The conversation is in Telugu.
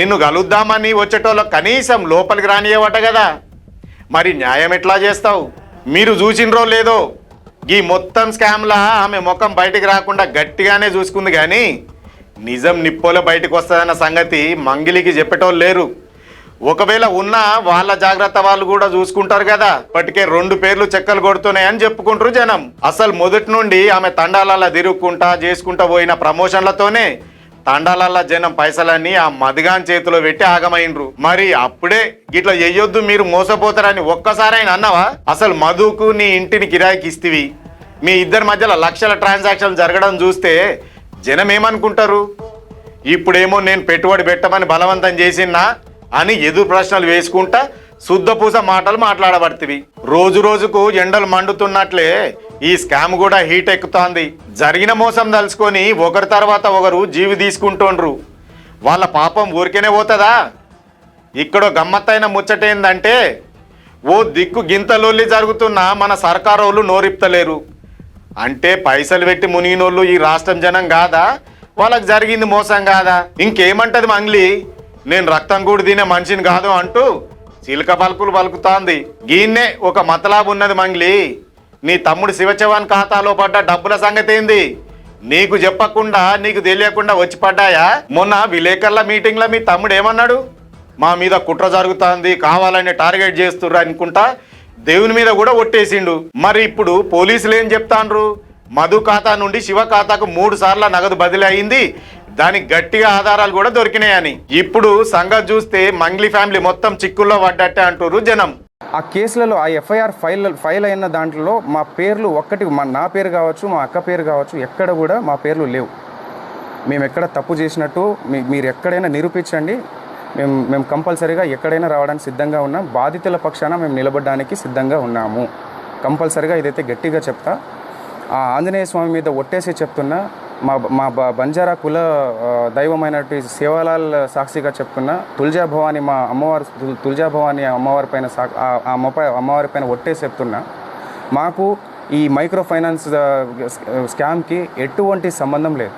నిన్ను కలుద్దామని వచ్చేటోళ్ళ కనీసం లోపలికి రానియవట కదా. మరి న్యాయం ఎట్లా చేస్తావు? మీరు చూసినరో లేదో, ఈ మొత్తం స్కామ్లా ఆమె ముఖం బయటికి రాకుండా గట్టిగానే చూసుకుంది, కానీ నిజం నిప్పోలో బయటకు వస్తుందన్న సంగతి మంగిలికి చెప్పేటోళ్ళు లేరు. ఒకవేళ ఉన్నా వాళ్ళ జాగ్రత్త వాళ్ళు కూడా చూసుకుంటారు కదా. ఇప్పటికే 2 పేర్లు చెక్కలు కొడుతున్నాయని చెప్పుకుంటారు జనం. అసలు మొదటి నుండి ఆమె తండాలల్లా తిరుగుకుంటా చేసుకుంటా పోయిన ప్రమోషన్లతోనే తండాలల్లా జనం పైసలన్నీ ఆ మదిగాన్ చేతిలో పెట్టి ఆగమైనరు. మరి అప్పుడే గిట్లా చెయ్యొద్దు, మీరు మోసపోతారని ఒక్కసారైనా అన్నావా? అసలు మధుకు నీ ఇంటిని కిరాయికి ఇస్తేవి, మీ ఇద్దరి మధ్యలో లక్షల ట్రాన్సాక్షన్ జరగడం చూస్తే జనం ఏమనుకుంటారు? ఇప్పుడేమో నేను పెట్టుబడి పెట్టమని బలవంతం చేసినా అని ఎదురు ప్రశ్నలు వేసుకుంటా శుద్ధపూస మాటలు మాట్లాడబడుతుంది. రోజు రోజుకు ఎండలు మండుతున్నట్లే ఈ స్కామ్ కూడా హీట్ ఎక్కుతోంది. జరిగిన మోసం తలుచుకొని ఒకరి తర్వాత ఒకరు జీవి తీసుకుంటుండ్రు. వాళ్ళ పాపం ఊరికేనే పోతుందా? ఇక్కడ గమ్మత్తైన ముచ్చటేందంటే, ఓ దిక్కు గింతలొల్లి జరుగుతున్నా మన సర్కారోళ్ళు నోరిప్తలేరు. అంటే పైసలు పెట్టి మునిగినోళ్ళు ఈ రాష్ట్రం జనం కాదా? వాళ్ళకి జరిగింది మోసం కాదా? ఇంకేమంటది మంగ్లీ? నేను రక్తం కూడా తినే మనిషిని కాదు అంటూ చిలక పలుకులు పలుకుతోంది. గీన్నే ఒక మతలాబు ఉన్నది మంగ్లీ. నీ తమ్ముడు శివచవాన్ ఖాతాలో పడ్డ డబ్బుల సంగతి ఏంది? నీకు చెప్పకుండా నీకు తెలియకుండా వచ్చి పడ్డాయా? మొన్న విలేకరుల మీటింగ్లో మీ తమ్ముడు ఏమన్నాడు? మా మీద కుట్ర జరుగుతోంది, కావాలని టార్గెట్ చేస్తుర్రు అనుకుంటా దేవుని మీద కూడా ఒట్టేసిండు. మరి ఇప్పుడు పోలీసులు ఏం చెప్తాండ్రు? మధు ఖాతా నుండి శివ ఖాతాకు 3 సార్ల నగదు బదిలీ అయింది, దానికి గట్టిగా ఆధారాలు కూడా దొరికినాయని. ఇప్పుడు సంగతి చూస్తే మంగ్లీ ఫ్యామిలీ మొత్తం చిక్కుల్లో పడ్డట్టే అంటారు జనం. ఆ కేసులలో ఆ ఎఫ్ఐఆర్ ఫైల్ అయిన దాంట్లో మా పేర్లు నా పేరు కావచ్చు, మా అక్క పేరు కావచ్చు, ఎక్కడ కూడా మా పేర్లు లేవు. మేము ఎక్కడ తప్పు చేసినట్టు మీరు ఎక్కడైనా నిరూపించండి. మేము కంపల్సరీగా ఎక్కడైనా రావడానికి సిద్ధంగా ఉన్నాం. బాధితుల పక్షాన మేము నిలబడడానికి సిద్ధంగా ఉన్నాము. కంపల్సరీగా ఇదైతే గట్టిగా చెప్తా. ఆ ఆంజనేయ స్వామి మీద ఒట్టేసి చెప్తున్నా. మా బంజారా కుల దైవమైనటువంటి సేవాలాల్ సాక్షిగా చెప్తున్నా. తుల్జా భవాని మా అమ్మవారు, తుల్జా భవాని అమ్మవారి పైన అమ్మవారి పైన ఒట్టేసి చెప్తున్నా. మాకు ఈ మైక్రో ఫైనాన్స్ స్కామ్కి ఎటువంటి సంబంధం లేదు.